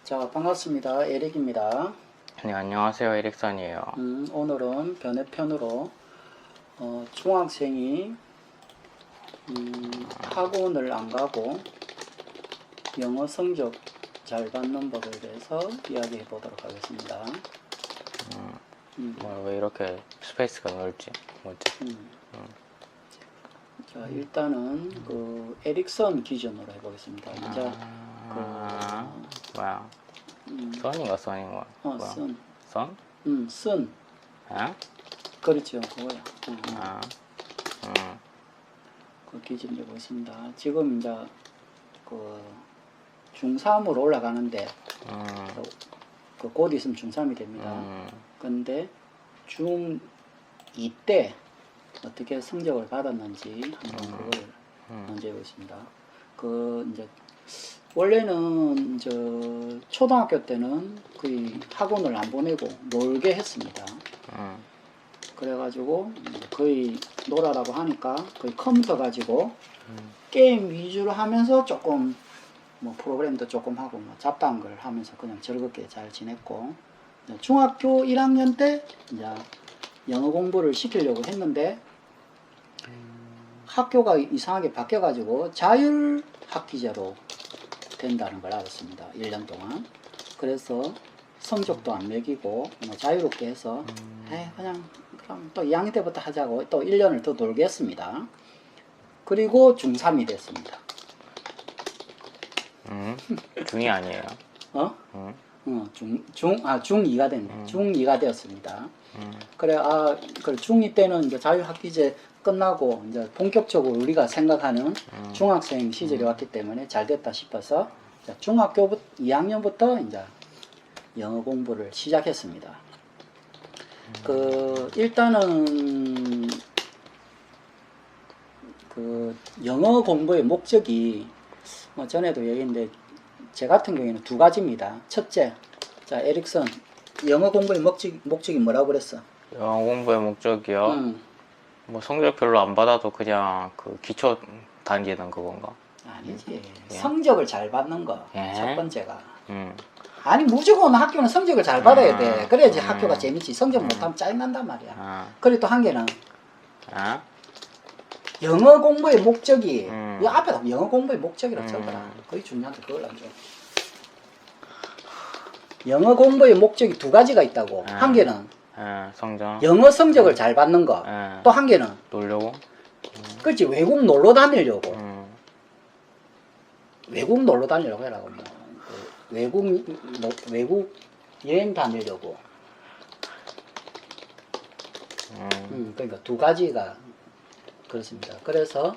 자, 반갑습니다. 에릭입니다. 네, 안녕하세요. 에릭선이에요. 오늘은 변해편으로 중학생이 학원을 안 가고 영어 성적 잘 받는 법에 대해서 이야기해 보도록 하겠습니다. 왜 이렇게 스페이스가 넓지? 뭐지? 자, 일단은 그 에릭선 기준으로 해보겠습니다. 이제 뭐야? 선인가 선인가? 선. 선? 쓴. 아? 그렇죠. 그거야. 아. 그 기준 해보겠습니다. 지금 이제 그 중3으로 올라가는데 그 곧 있으면 중3이 됩니다. 근데 중2 때 어떻게 성적을 받았는지 한번 그걸 먼저 해보겠습니다. 그 이제 원래는 저 초등학교 때는 거의 학원을 안 보내고 놀게 했습니다. 그래가지고 거의 놀아라고 하니까 거의 컴퓨터 가지고 게임 위주로 하면서 조금 뭐 프로그램도 조금 하고 뭐 잡다한 걸 하면서 그냥 즐겁게 잘 지냈고, 중학교 1학년 때 이제 영어 공부를 시키려고 했는데 학교가 이상하게 바뀌어가지고 자율학기제로 된다는 걸 알았습니다. 1년 동안. 그래서 성적도 안 매기고 뭐 자유롭게 해서 그냥 그럼 또 2학년 때부터 하자고 또 1년을 더 놀겠습니다. 그리고 중3이 됐습니다. 중이 아니에요. 중2가 됐네. 중2가 되었습니다. 그래, 중2 때는 이제 자유학기제 끝나고 이제 본격적으로 우리가 생각하는 중학생 시절이 왔기 때문에 잘 됐다 싶어서 중학교 2학년부터 이제 영어 공부를 시작했습니다. 일단은 그 영어 공부의 목적이 전에도 얘기했는데 제 같은 경우에는 두 가지입니다. 첫째, 자 에릭슨 영어 공부의 목적이 뭐라고 그랬어? 영어 공부의 목적이요? 뭐 성적 별로 안 받아도 그냥 그 기초 다니는 그건가? 아니지. 성적을 잘 받는 거. 첫 번째가. 아니 무조건 학교는 성적을 잘 받아야 돼. 그래야지 학교가 재밌지. 성적 못하면 짜증난단 말이야. 그리고 또 한 개는 영어 공부의 목적이 이 앞에다 영어 공부의 목적이라고 적어라. 그게 중요한데 그걸 안 줘. 영어 공부의 목적이 두 가지가 있다고. 한 개는 성적. 영어 성적을 잘 받는 거. 또 한 개는 놀려고? 그렇지. 외국 놀러 다니려고. 외국 놀러 다니려고 해라고. 뭐. 외국 여행 다니려고. 그러니까 두 가지가 그렇습니다. 그래서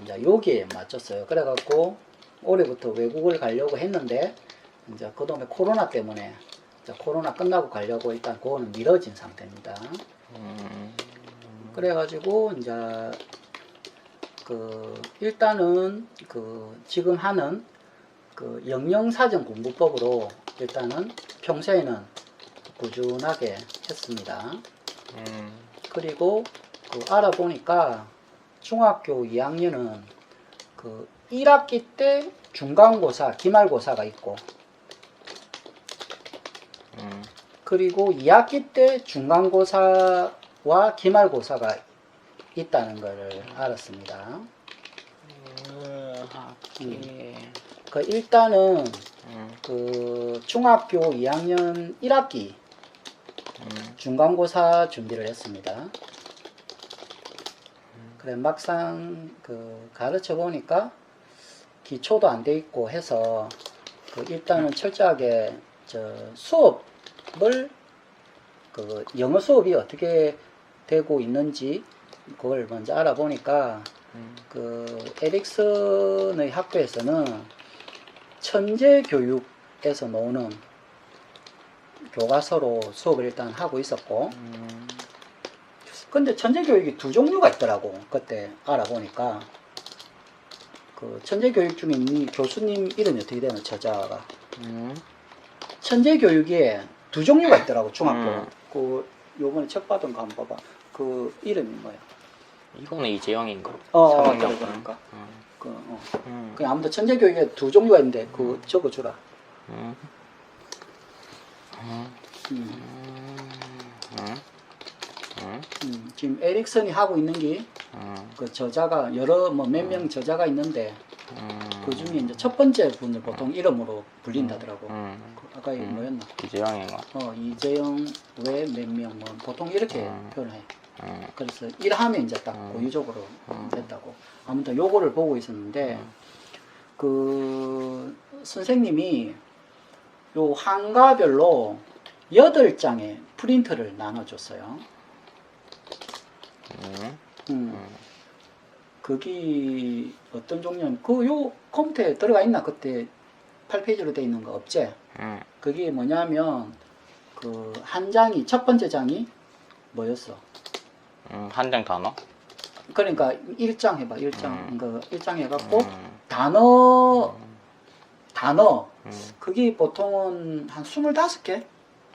이제 여기에 맞췄어요. 그래갖고 올해부터 외국을 가려고 했는데 이제 그동안에 코로나 때문에 코로나 끝나고 가려고 일단 그거는 미뤄진 상태입니다. 그래가지고 이제 일단은 지금 하는 영영사전 공부법으로 일단은 평소에는 꾸준하게 했습니다. 그리고 알아보니까 중학교 2학년은 1학기 때 중간고사, 기말고사가 있고, 그리고 2학기 때 중간고사와 기말고사가 있다는 걸 알았습니다. 일단은 중학교 2학년 1학기 중간고사 준비를 했습니다. 그래 막상 가르쳐 보니까 기초도 안 돼 있고 해서 일단은 철저하게 수업을 영어 수업이 어떻게 되고 있는지 그걸 먼저 알아보니까 에릭슨의 학교에서는 천재교육에서 나오는 교과서로 수업을 일단 하고 있었고, 근데 천재교육이 두 종류가 있더라고. 그때 알아보니까 천재교육 중에 이 교수님 이름이 어떻게 되나 저자가 천재교육에 두 종류가 있더라고. 중학교 요번에 책 받은 거 한번 봐봐. 이름이 뭐야? 이거는 이재영인가? 그러니까. 그냥 아무튼 천재교육에 두 종류가 있는데 적어주라. 음. 지금 에릭슨이 하고 있는 게 그 저자가 여러 뭐 몇 명 저자가 있는데 그 중에 이제 첫 번째 분을 보통 이름으로 불린다더라고. 그 아까 이게 뭐였나? 이재영인가? 이재영 외 몇 명 뭐 보통 이렇게 표현해. 그래서 일하면 이제 딱 고유적으로 됐다고. 아무튼 요거를 보고 있었는데 그 선생님이 요 한가별로 8장의 프린트를 나눠줬어요. 그게 어떤 종류냐면 그 요 컴퓨터에 들어가 있나? 그때 8페이지로 돼 있는 거 없지? 그게 뭐냐면 그 한 장이 첫 번째 장이 뭐였어? 한 장 단어? 그러니까 1장 해봐. 1장 그 1장 해갖고 단어 그게 보통은 한 25개?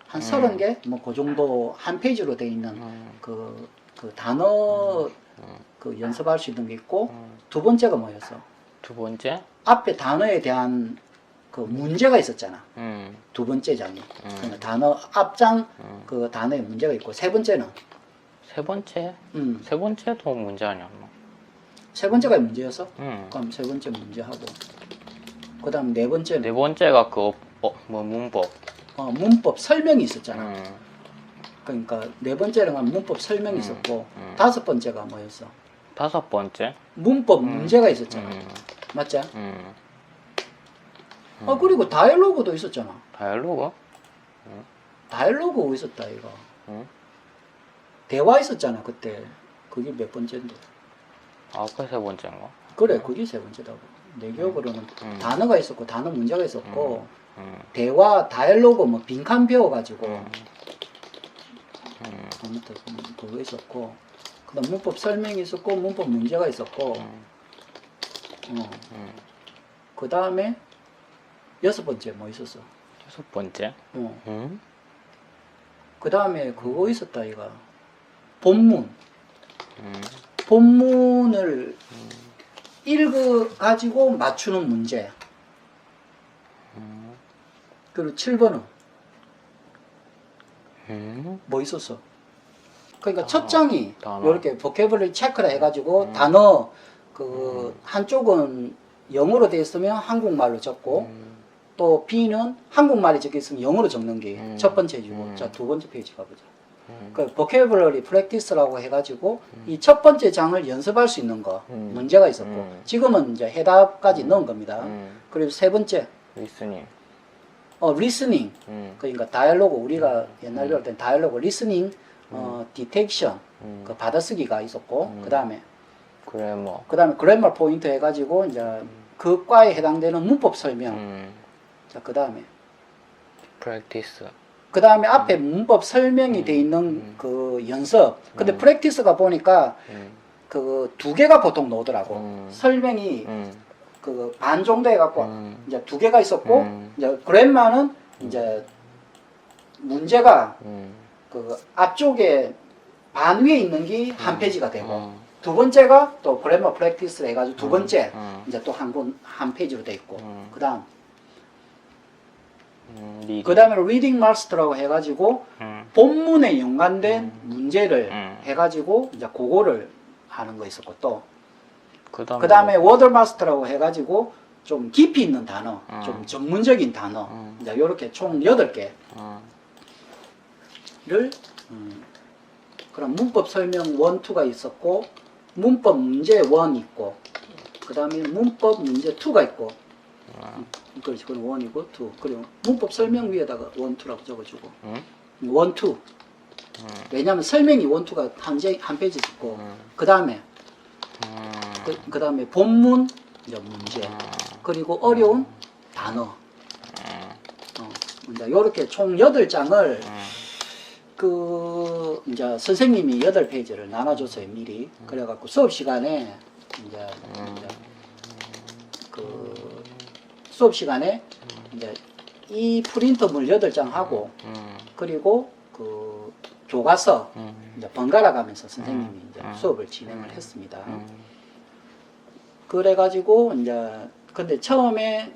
한 30개? 뭐 그 정도 한 페이지로 돼 있는 그 단어 그 연습할 수 있는 게 있고 두 번째가 뭐였어? 두 번째? 앞에 단어에 대한 그 문제가 있었잖아. 두 번째 장이. 그러니까 단어 앞장 그 단어에 문제가 있고 세 번째는 세 번째? 세 번째도 문제 아니었나? 세 번째가 문제였어? 응. 그럼 세 번째 문제하고 그 다음 네 번째는 네 번째가 그 뭐 문법. 문법 설명이 있었잖아. 그러니까 네 번째는 문법 설명이 있었고 다섯 번째가 뭐였어? 다섯 번째? 문법 문제가 있었잖아. 맞지? 그리고 다이얼로그도 있었잖아. 다이얼로그? 다이얼로그 있었다 이거. 응? 대화 있었잖아 그때. 그게 몇 번째인데? 그 세 번째인가? 그래 그게 세 번째다고. 내 기억으로는 단어가 있었고 단어 문제가 있었고 대화 다이얼로그 뭐 빈칸 배워가지고 아무튼 그거 있었고 그다음 문법 설명이 있었고 문법 문제가 있었고 그 다음에 여섯 번째 뭐 있었어? 여섯 번째? 그 다음에 그거 있었다 이거 본문. 본문을 읽어가지고 맞추는 문제. 그리고 7번은 뭐 있었어? 그러니까 첫 장이 단어. 이렇게 보캐블러리 체크를 해가지고 단어 그 한쪽은 영어로 되어 있으면 한국말로 적고 또 B는 한국말이 적혀 있으면 영어로 적는 게 첫 번째이고 자 두 번째 페이지 가보자. 그 보캐블러리 프랙티스라고 해가지고 이 첫 번째 장을 연습할 수 있는 거 문제가 있었고 지금은 이제 해답까지 넣은 겁니다. 그리고 세 번째 리스닝. 리스닝. 그러니까 다이얼로그 우리가 옛날에 배울 땐 다이얼로그 리스닝 디텍션 그 받아쓰기가 있었고 그다음에 그래머. 그다음에 그래머 포인트 해가지고 이제 그 과에 해당되는 문법 설명. 자 그다음에 프랙티스. 그 다음에 앞에 문법 설명이 돼 있는 그 연습. 근데 프랙티스가 보니까 그 두 개가 보통 나오더라고. 설명이 그 반 정도 해갖고 이제 두 개가 있었고 이제 그랜마는 이제 문제가 그 앞쪽에 반 위에 있는 게 한 페이지가 되고 두 번째가 또 그랜마 프랙티스를 해가지고 두 번째 이제 또 한 페이지로 돼 있고 그 다음 그 다음에 리딩 마스터라고 해가지고 본문에 연관된 문제를 해가지고 이제 그거를 하는 거 있었고 또 그 다음에 워드 마스터라고 해가지고 좀 깊이 있는 단어 좀 전문적인 단어 이제 요렇게 총 8개를 그럼 문법 설명 1, 2가 있었고 문법 문제 1 있고 그 다음에 문법 문제 2가 있고 그렇지, 그건 1이고 2. 그리고 문법 설명 위에다가 1, 2라고 적어주고 1, 2. 왜냐하면 설명이 1, 2가 한 페이지 있고 그 다음에 그 다음에 본문 이제 문제 그리고 어려운 단어 이제 요렇게 총 8장을 그 이제 선생님이 8페이지를 나눠줬어요 미리. 그래갖고 수업 시간에 이제 그 수업 시간에 이제 이 프린터물 8장 하고 그리고 그 교과서 이제 번갈아 가면서 선생님이 이제 수업을 진행을 했습니다. 그래가지고 이제 근데 처음에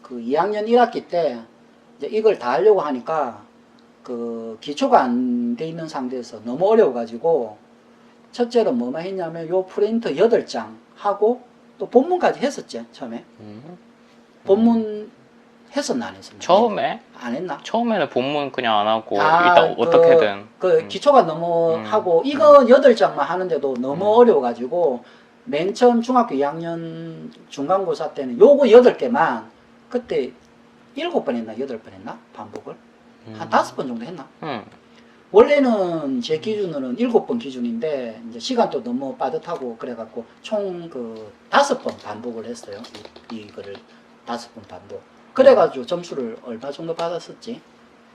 그 2학년 1학기 때 이제 이걸 다 하려고 하니까 그 기초가 안 돼 있는 상태에서 너무 어려워가지고 첫째로 뭐만 했냐면 요 프린트 8장 하고 또 본문까지 했었죠 처음에. 본문 했었나 안 했었나? 처음에? 안 했나? 처음에는 본문 그냥 안 하고 아, 일단 어떻게든 기초가 너무 하고 이거 8장만 하는데도 너무 어려워가지고 맨 처음 중학교 2학년 중간고사 때는 요거 8개만 그때 7번 했나 8번 했나 반복을 한 5번 정도 했나? 원래는 제 기준으로는 7번 기준인데 이제 시간도 너무 빠듯하고 그래갖고 총 그 5번 반복을 했어요. 이거를 5번 반복. 그래가지고 점수를 얼마 정도 받았었지?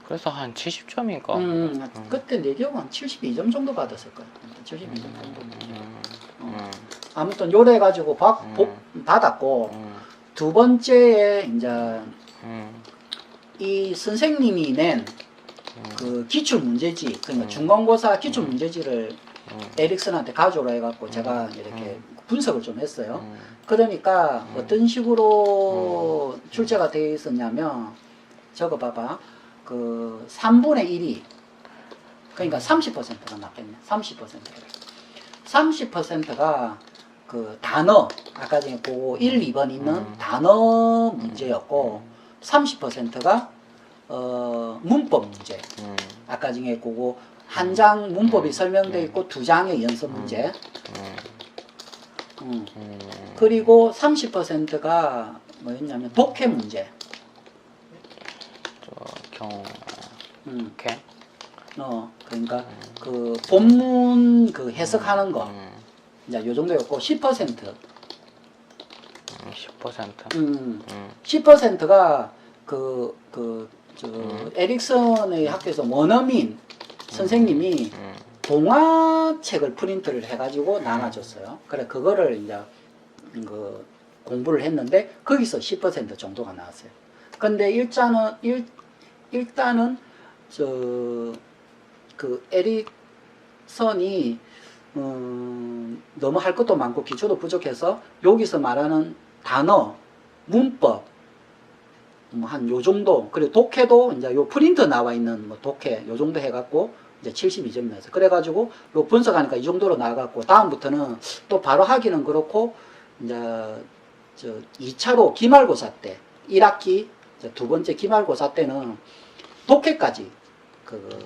그래서 한 70점인가? 그때 내 기억은 한 72점 정도 받았을 거야. 72점 정도. 아무튼 요래 가지고 받았고 두 번째에 이제 이 선생님이 낸 그 기출 문제지, 그러니까 중간고사 기출 문제지를 에릭슨한테 가져오라 해갖고 제가 이렇게 분석을 좀 했어요. 그러니까 어떤 식으로 출제가 되어 있었냐면 저거 봐봐. 그 3분의 1이 그러니까 30%가 맞겠네. 30%가 그 단어 아까 전에 그 1, 2번 있는 단어 문제였고 30%가 문법 문제. 아까 전에 그거 한 장 문법이 설명되어 있고 2장의 연습 문제. 그리고 30%가 뭐였냐면 독해 문제. 오케이. 그러니까 그 본문 그 해석하는 거. 이제 요 정도였고 10%. 10%가 에릭슨의 학교에서 원어민 선생님이 동화책을 프린트를 해가지고 나눠줬어요. 그래 그거를 이제 그 공부를 했는데 거기서 10% 정도가 나왔어요. 근데 일단은 그 에릭슨이 너무 할 것도 많고 기초도 부족해서 여기서 말하는 단어, 문법 뭐 한 요 정도, 그리고 독해도 이제 요 프린트 나와 있는 뭐 독해 요 정도 해갖고 이제 72점 나왔어요. 그래가지고 요 분석하니까 이 정도로 나와갖고 다음부터는 또 바로 하기는 그렇고 이제 2차로 기말고사 때 1학기 두 번째 기말고사 때는 독해까지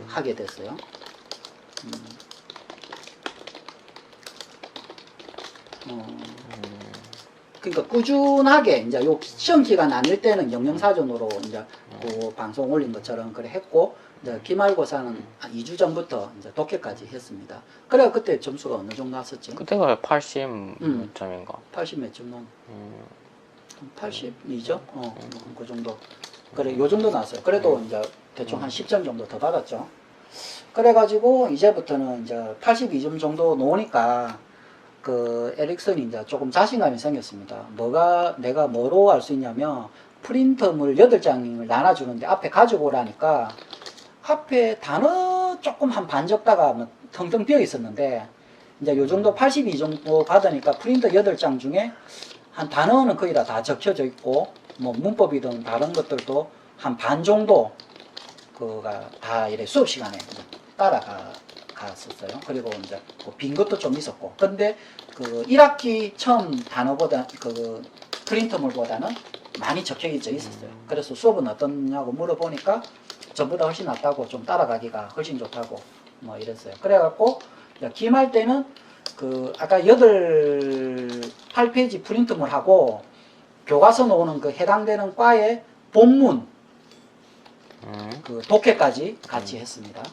하게 됐어요. 그러니까 꾸준하게 이제 요 시험 기간 아닐 때는 영영사전으로 이제 그 방송 올린 것처럼 그래 했고 이제 기말고사는 한 2주 전부터 이제 독해까지 했습니다. 그래야 그때 점수가 어느 정도 나왔었지? 그때가 80점인가? 80 몇 점 나왔? 82점? 그 정도. 그래 요 정도 나왔어요. 그래도 이제 대충 한 10점 정도 더 받았죠. 그래가지고 이제부터는 이제 82점 정도 놓으니까 그 에릭슨이 이제 조금 자신감이 생겼습니다. 내가 뭐로 알 수 있냐면 프린터물 8장을 나눠주는데 앞에 가지고 오라니까 앞에 단어 조금 한 반 적다가 뭐 텅텅 비어 있었는데 이제 요 정도 82 정도 받으니까 프린터 8장 중에 한 단어는 거의 다 적혀져 있고 뭐 문법이든 다른 것들도 한 반 정도 그가 다 이래 수업 시간에 따라갔었어요. 그리고 이제 빈 것도 좀 있었고. 근데 그 1학기 처음 단어보다 그 프린터물보다는 많이 적혀 있었어요. 그래서 수업은 어떻냐고 물어보니까 전보다 훨씬 낫다고, 좀 따라가기가 훨씬 좋다고 뭐 이랬어요. 그래갖고 기말 때는 그 아까 8페이지 프린터물하고 교과서 나오는 그 해당되는 과의 본문 그 독해까지 같이 했습니다.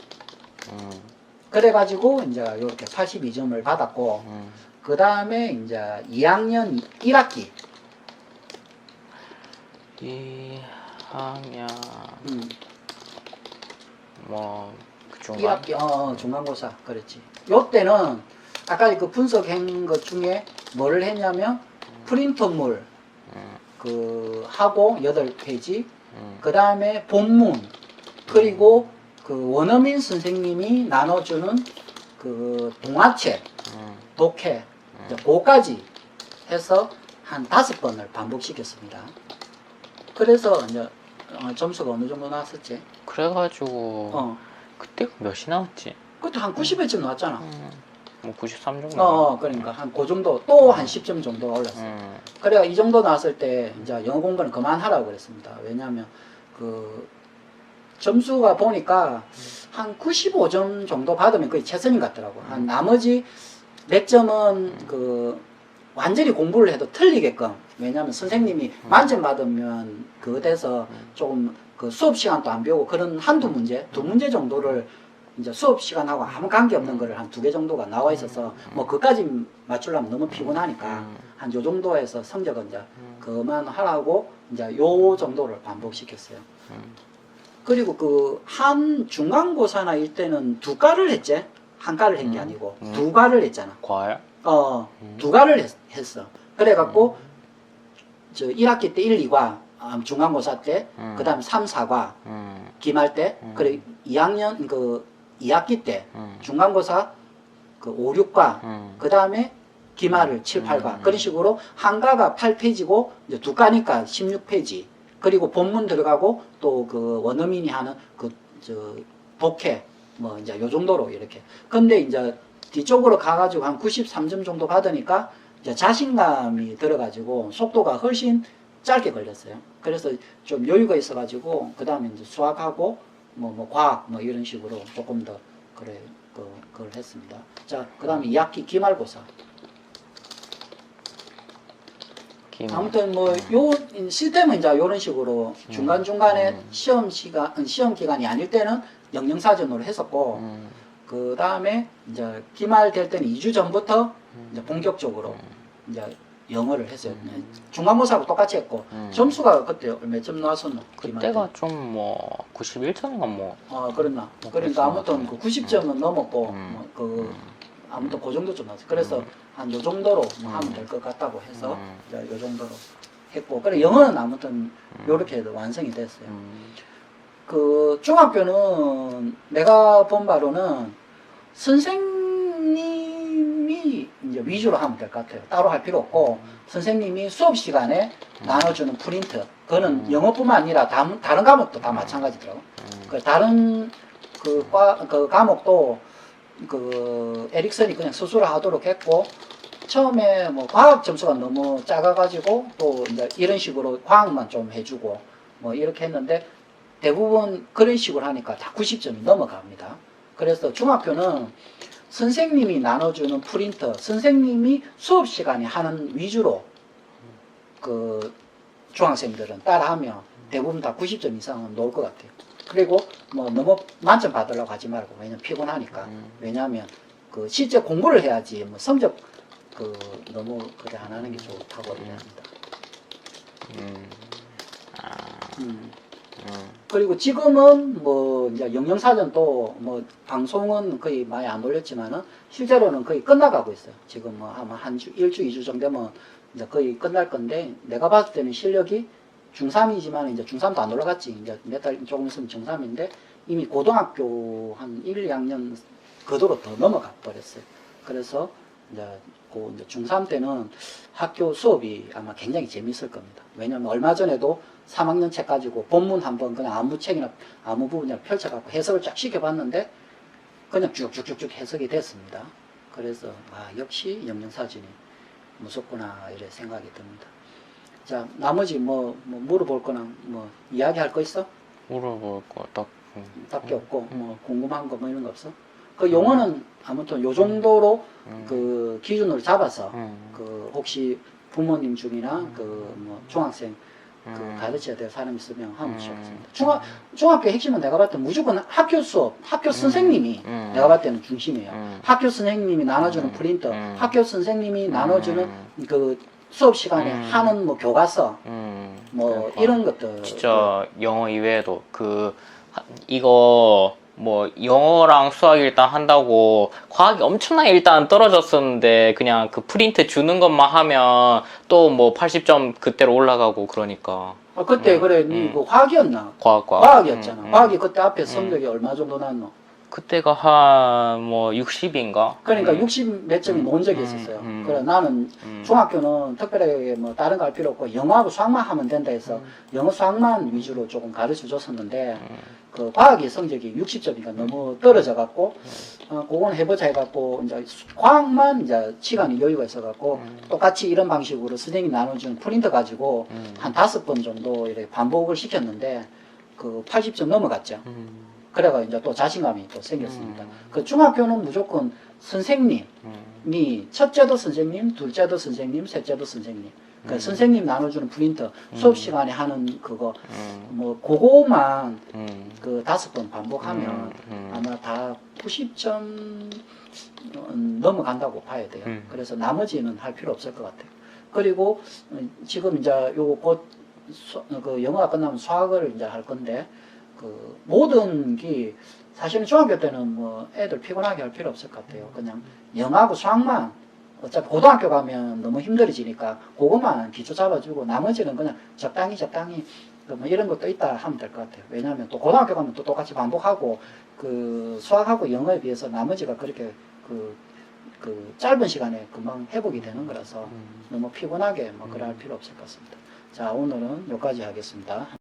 그래가지고 이제 이렇게 82점을 받았고 그 다음에 이제 2학년 1학기 2학년 그 중간? 1학기 중간고사 그렇지. 요때는 아까 그 분석한 것 중에 뭐를 했냐면 프린터물 그 하고 8페이지 그 다음에 본문 그리고 그 원어민 선생님이 나눠주는 그 동화책 독해 그거까지 해서 한 5번을 반복시켰습니다. 그래서 이제 점수가 어느 정도 나왔었지? 그래가지고 그때 몇이 나왔지? 그때 한 90회쯤 나왔잖아. 뭐 93 정도. 그러니까 한 그 정도 또 한 10점 정도 올랐어. 그래가 이 정도 나왔을 때 이제 영어 공부는 그만하라고 그랬습니다. 왜냐하면 그 점수가 보니까 한 95점 정도 받으면 거의 최선인 것 같더라고. 한 나머지 몇 점은 그 완전히 공부를 해도 틀리게끔. 왜냐하면 선생님이 만점 받으면 그거 돼서 조금 그 수업 시간도 안 배우고 그런 한두 문제, 두 문제 정도를 이제 수업 시간하고 아무 관계 없는 거를 한 2개 정도가 나와 있어서 뭐 그까지 맞추려면 너무 피곤하니까 한 요 정도에서 성적은 이제 그만 하라고 이제 요 정도를 반복시켰어요. 그리고 그 한 중간고사나 일때는 2과를 했지? 한 과를 한 게 아니고 2과를 했잖아. 과요? 2과를 했어. 그래갖고 저 1학기 때 1, 2과 중간고사 때, 그 다음에 3, 4과 기말 때, 그래 2학년 그 2학기 때 중간고사 그 5, 6과 그 다음에 기말을 7, 8과 그런 식으로 한 과가 8페이지고 이제 2과니까 16페이지. 그리고 본문 들어가고 또 그 원어민이 하는 그 저 독해 뭐 이제 요 정도로 이렇게. 근데 이제 뒤쪽으로 가가지고 한 93점 정도 받으니까 이제 자신감이 들어가지고 속도가 훨씬 짧게 걸렸어요. 그래서 좀 여유가 있어가지고 그 다음에 이제 수학하고 뭐 과학 뭐 이런 식으로 조금 더 그래 그걸 했습니다. 자, 그 다음에 2학기 기말고사. 아무튼 뭐 요 시스템은 이제 이런 식으로 중간 중간에 시험 기간이 아닐 때는 영영사전으로 했었고 그 다음에 이제 기말 될 때는 2주 전부터 이제 본격적으로 이제 영어를 했어요. 중간고사하고 똑같이 했고 점수가 그때 몇 점 나왔었나? 그때가 좀 뭐 91점인가 뭐. 그랬나? 그러니까 아무튼 그 90점은 넘었고 아무튼 그 정도 좀 나왔어요. 그래서 한 요 정도로 뭐 하면 될 것 같다고 해서 이제 요 정도로 했고, 그래 영어는 아무튼 요렇게 해도 완성이 됐어요. 그 중학교는 내가 본 바로는 선생님이 이제 위주로 하면 될 것 같아요. 따로 할 필요 없고 선생님이 수업 시간에 나눠주는 프린트, 그거는 영어뿐만 아니라 다른 과목도 다 마찬가지더라고. 그 다른 그 과목도 그 에릭슨이 그냥 스스로 하도록 했고, 처음에 뭐 과학 점수가 너무 작아가지고 또 이제 이런 식으로 과학만 좀 해주고 뭐 이렇게 했는데 대부분 그런 식으로 하니까 다 90점이 넘어갑니다. 그래서 중학교는 선생님이 나눠주는 프린트, 선생님이 수업 시간에 하는 위주로 그 중학생들은 따라하면 대부분 다 90점 이상은 나올 것 같아요. 그리고 뭐 너무 만점 받으려고 하지 말고, 왜냐면 피곤하니까. 왜냐하면 그 실제 공부를 해야지 뭐 성적 그 너무 그래 안 하는 게 좋다고 얘기합니다. 그리고 지금은 뭐 이제 영영사전도 뭐 방송은 거의 많이 안 올렸지만은 실제로는 거의 끝나가고 있어요. 지금 뭐 아마 한 주, 1주, 2주 정도 되면 이제 거의 끝날 건데, 내가 봤을 때는 실력이 중3이지만 이제 중3도 안 올라갔지. 이제 몇 달 조금 있으면 중3인데 이미 고등학교 한 1, 2학년 그도로 더 넘어가 버렸어요. 그래서 이제 이제 중3 때는 학교 수업이 아마 굉장히 재미있을 겁니다. 왜냐면 얼마 전에도 3학년 책 가지고 본문 한번 그냥 아무 책이나 아무 부분이나 펼쳐갖고 해석을 쫙 시켜봤는데 그냥 쭉쭉쭉쭉 해석이 됐습니다. 그래서 역시 영영사전이 무섭구나 이래 생각이 듭니다. 자, 나머지 뭐 물어볼 거나 뭐 이야기할 거 있어? 물어볼 거 딱히 없고 뭐 궁금한 거 뭐 이런 거 없어? 그 용어는 아무튼 요 정도로 그 기준으로 잡아서 그 혹시 부모님 중이나 그 뭐 중학생 그 가르쳐야 될 사람 있으면 하면 좋겠습니다. 중학교 핵심은 내가 봤을 때 무조건 학교 수업, 학교 선생님이 내가 봤을 때는 중심이에요. 학교 선생님이 나눠주는 프린터, 학교 선생님이 나눠주는 그 수업 시간에 하는 뭐 교과서, 뭐 그러니까 이런 것들. 진짜 영어 이외에도 이거 뭐 영어랑 수학 일단 한다고 과학이 엄청나게 일단 떨어졌었는데 그냥 그 프린트 주는 것만 하면 또 뭐 80점 그때로 올라가고 그러니까. 그때 그래 그 화학이었나? 과학과. 과학이었잖아. 과학이 그때 앞에 성적이 얼마 정도 났노? 그때가 한 뭐 60인가? 그러니까 60 몇 점이 나온 적이 있었어요. 그래 나는 중학교는 특별하게 뭐 다른 거 할 필요 없고 영어하고 수학만 하면 된다 해서 영어 수학만 위주로 조금 가르쳐 줬었는데 그 과학의 성적이 60점이니까 너무 떨어져 갖고 그건 해보자 해갖고 이제 과학만 이제 시간이 여유가 있어 갖고 똑같이 이런 방식으로 선생님이 나눠준 프린터 가지고 한 5번 정도 이렇게 반복을 시켰는데 그 80점 넘어갔죠. 그래가 이제 또 자신감이 또 생겼습니다. 그 중학교는 무조건 선생님이 첫째도 선생님, 둘째도 선생님, 셋째도 선생님. 그 선생님 나눠주는 프린터 수업 시간에 하는 그거 뭐 그거만 그 5번 반복하면 아마 다 90점 넘어간다고 봐야 돼요. 그래서 나머지는 할 필요 없을 것 같아요. 그리고 지금 이제 요거 곧 그 영어가 끝나면 수학을 이제 할 건데 그 모든 게 사실은 중학교 때는 뭐 애들 피곤하게 할 필요 없을 것 같아요. 그냥 영어하고 수학만 어차피 고등학교 가면 너무 힘들어지니까 그것만 기초 잡아주고 나머지는 그냥 적당히 뭐 이런 것도 있다 하면 될 것 같아요. 왜냐하면 또 고등학교 가면 또 똑같이 반복하고 그 수학하고 영어에 비해서 나머지가 그렇게 그 짧은 시간에 금방 회복이 되는 거라서 너무 피곤하게 뭐 그럴 필요 없을 것 같습니다. 자, 오늘은 여기까지 하겠습니다.